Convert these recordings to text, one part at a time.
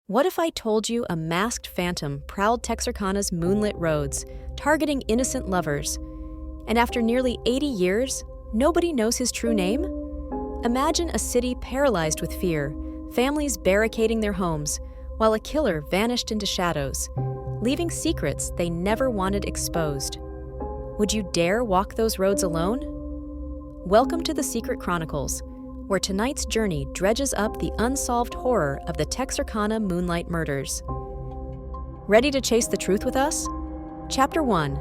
What if I told you a masked phantom prowled Texarkana's moonlit roads, targeting innocent lovers? And after nearly 80 years, nobody knows his true name? Imagine a city paralyzed with fear, families barricading their homes, while a killer vanished into shadows, leaving secrets they never wanted exposed. Would you dare walk those roads alone? Welcome to the Secret Chronicles, where tonight's journey dredges up the unsolved horror of the Texarkana Moonlight Murders. Ready to chase the truth with us? Chapter 1.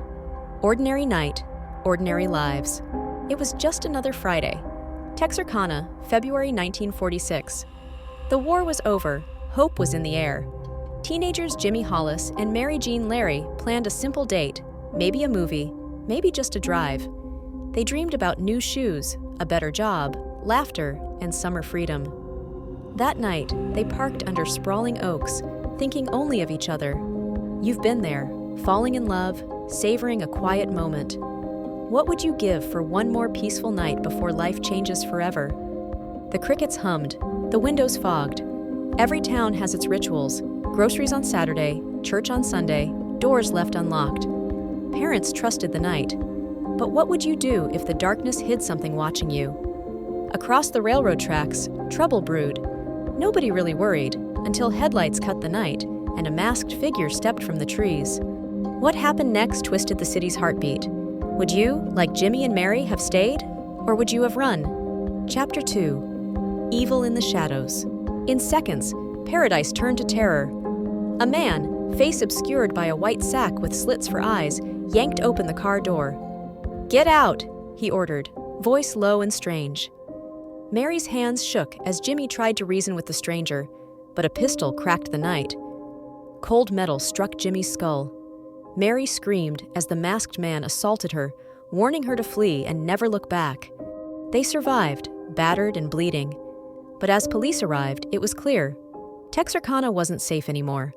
Ordinary Night, Ordinary Lives. It was just another Friday. Texarkana, February 1946. The war was over, hope was in the air. Teenagers Jimmy Hollis and Mary Jean Larry planned a simple date, maybe a movie, maybe just a drive. They dreamed about new shoes, a better job, laughter, and summer freedom. That night, they parked under sprawling oaks, thinking only of each other. You've been there, falling in love, savoring a quiet moment. What would you give for one more peaceful night before life changes forever? The crickets hummed, the windows fogged. Every town has its rituals: groceries on Saturday, church on Sunday, doors left unlocked. Parents trusted the night. But what would you do if the darkness hid something watching you? Across the railroad tracks, trouble brewed. Nobody really worried, until headlights cut the night and a masked figure stepped from the trees. What happened next twisted the city's heartbeat. Would you, like Jimmy and Mary, have stayed? Or would you have run? Chapter 2. Evil in the Shadows. In seconds, paradise turned to terror. A man, face obscured by a white sack with slits for eyes, yanked open the car door. "Get out!" he ordered, voice low and strange. Mary's hands shook as Jimmy tried to reason with the stranger, but a pistol cracked the night. Cold metal struck Jimmy's skull. Mary screamed as the masked man assaulted her, warning her to flee and never look back. They survived, battered and bleeding. But as police arrived, it was clear: Texarkana wasn't safe anymore.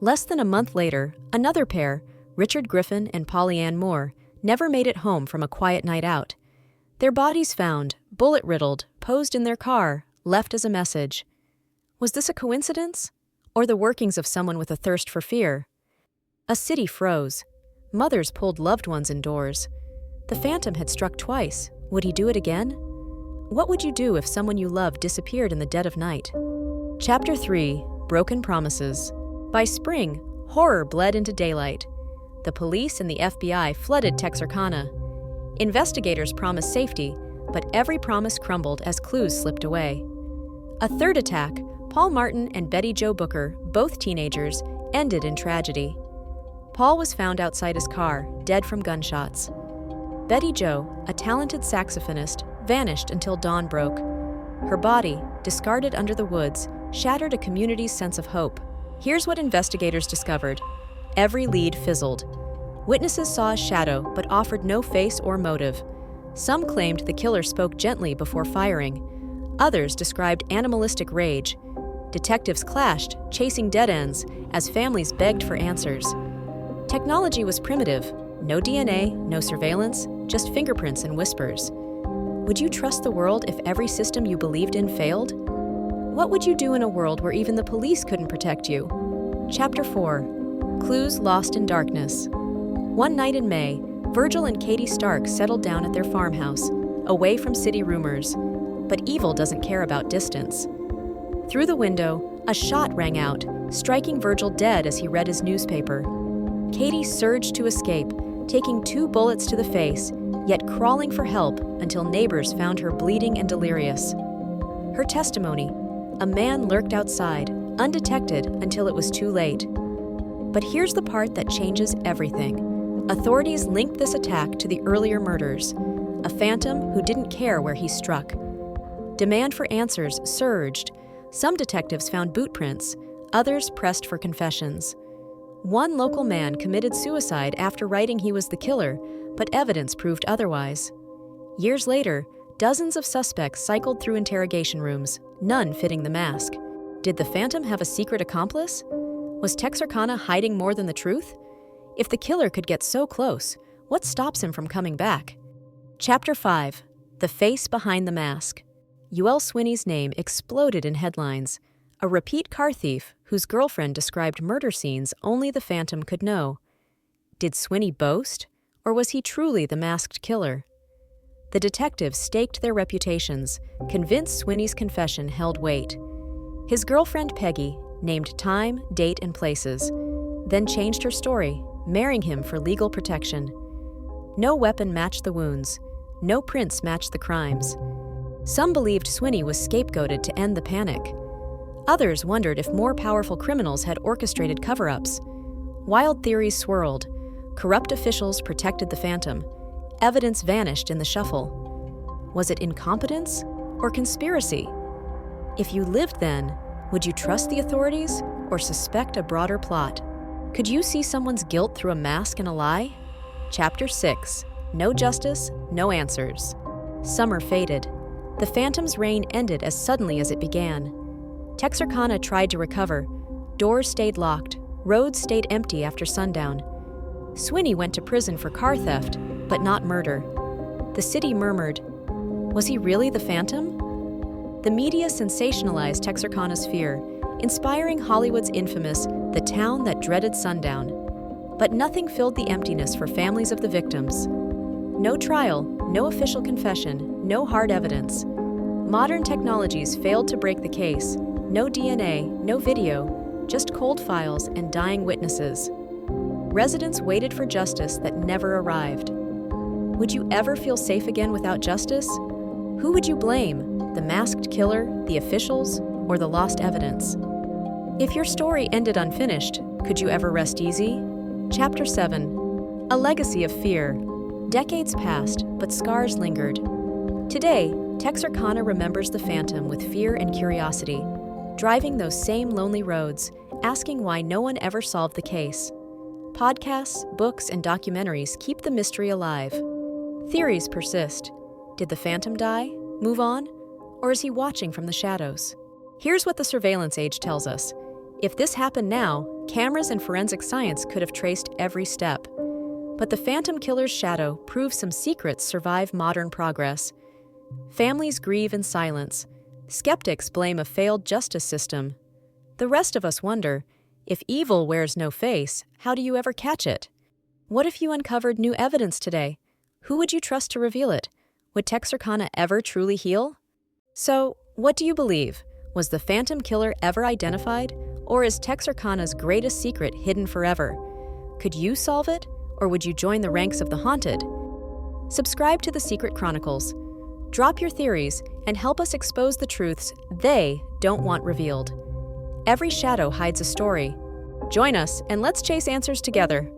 Less than a month later, another pair, Richard Griffin and Polly Ann Moore, never made it home from a quiet night out. Their bodies found, bullet-riddled, posed in their car, left as a message. Was this a coincidence? Or the workings of someone with a thirst for fear? A city froze. Mothers pulled loved ones indoors. The phantom had struck twice. Would he do it again? What would you do if someone you loved disappeared in the dead of night? Chapter 3. Broken Promises. By spring, horror bled into daylight. The police and the FBI flooded Texarkana. Investigators promised safety, but every promise crumbled as clues slipped away. A third attack, Paul Martin and Betty Jo Booker, both teenagers, ended in tragedy. Paul was found outside his car, dead from gunshots. Betty Jo, a talented saxophonist, vanished until dawn broke. Her body, discarded under the woods, shattered a community's sense of hope. Here's what investigators discovered. Every lead fizzled. Witnesses saw a shadow but offered no face or motive. Some claimed the killer spoke gently before firing. Others described animalistic rage. Detectives clashed, chasing dead ends, as families begged for answers. Technology was primitive. No DNA, no surveillance, just fingerprints and whispers. Would you trust the world if every system you believed in failed? What would you do in a world where even the police couldn't protect you? Chapter 4. Clues Lost in Darkness. One night in May, Virgil and Katie Stark settled down at their farmhouse, away from city rumors. But evil doesn't care about distance. Through the window, a shot rang out, striking Virgil dead as he read his newspaper. Katie surged to escape, taking 2 bullets to the face, yet crawling for help until neighbors found her bleeding and delirious. Her testimony: a man lurked outside, undetected until it was too late. But here's the part that changes everything. Authorities linked this attack to the earlier murders, a phantom who didn't care where he struck. Demand for answers surged. Some detectives found boot prints, others pressed for confessions. One local man committed suicide after writing he was the killer, but evidence proved otherwise. Years later, dozens of suspects cycled through interrogation rooms, none fitting the mask. Did the phantom have a secret accomplice? Was Texarkana hiding more than the truth? If the killer could get so close, what stops him from coming back? Chapter 5. The Face Behind the Mask. Ul Swinney's name exploded in headlines. a repeat car thief whose girlfriend described murder scenes only the Phantom could know. Did Swinney boast, or was he truly the masked killer? The detectives staked their reputations, convinced Swinney's confession held weight. His girlfriend Peggy named time, date, and places, then changed her story, marrying him for legal protection. No weapon matched the wounds, no prints matched the crimes. Some believed Swinney was scapegoated to end the panic. Others wondered if more powerful criminals had orchestrated cover-ups. Wild theories swirled. Corrupt officials protected the Phantom. Evidence vanished in the shuffle. Was it incompetence or conspiracy? If you lived then, would you trust the authorities or suspect a broader plot? Could you see someone's guilt through a mask and a lie? Chapter 6. No justice, no answers. Summer faded. The Phantom's reign ended as suddenly as it began. Texarkana tried to recover. Doors stayed locked. Roads stayed empty after sundown. Swinney went to prison for car theft, but not murder. The city murmured, was he really the Phantom? The media sensationalized Texarkana's fear, inspiring Hollywood's infamous The Town That Dreaded Sundown. But nothing filled the emptiness for families of the victims. No trial, no official confession, no hard evidence. Modern technologies failed to break the case. No DNA, no video, just cold files and dying witnesses. Residents waited for justice that never arrived. Would you ever feel safe again without justice? Who would you blame? The masked killer, the officials, or the lost evidence? If your story ended unfinished, could you ever rest easy? Chapter 7. A legacy of fear. Decades passed, but scars lingered. Today, Texarkana remembers the Phantom with fear and curiosity, driving those same lonely roads, asking why no one ever solved the case. Podcasts, books, and documentaries keep the mystery alive. Theories persist. Did the Phantom die, move on, or is he watching from the shadows? Here's what the surveillance age tells us. If this happened now, cameras and forensic science could have traced every step. But the Phantom killer's shadow proves some secrets survive modern progress. Families grieve in silence. Skeptics blame a failed justice system. The rest of us wonder, if evil wears no face, how do you ever catch it? What if you uncovered new evidence today? Who would you trust to reveal it? Would Texarkana ever truly heal? So, what do you believe? Was the Phantom killer ever identified? Or is Texarkana's greatest secret hidden forever? Could you solve it? Or would you join the ranks of the haunted? Subscribe to the Secret Chronicles. Drop your theories and help us expose the truths they don't want revealed. Every shadow hides a story. Join us and let's chase answers together.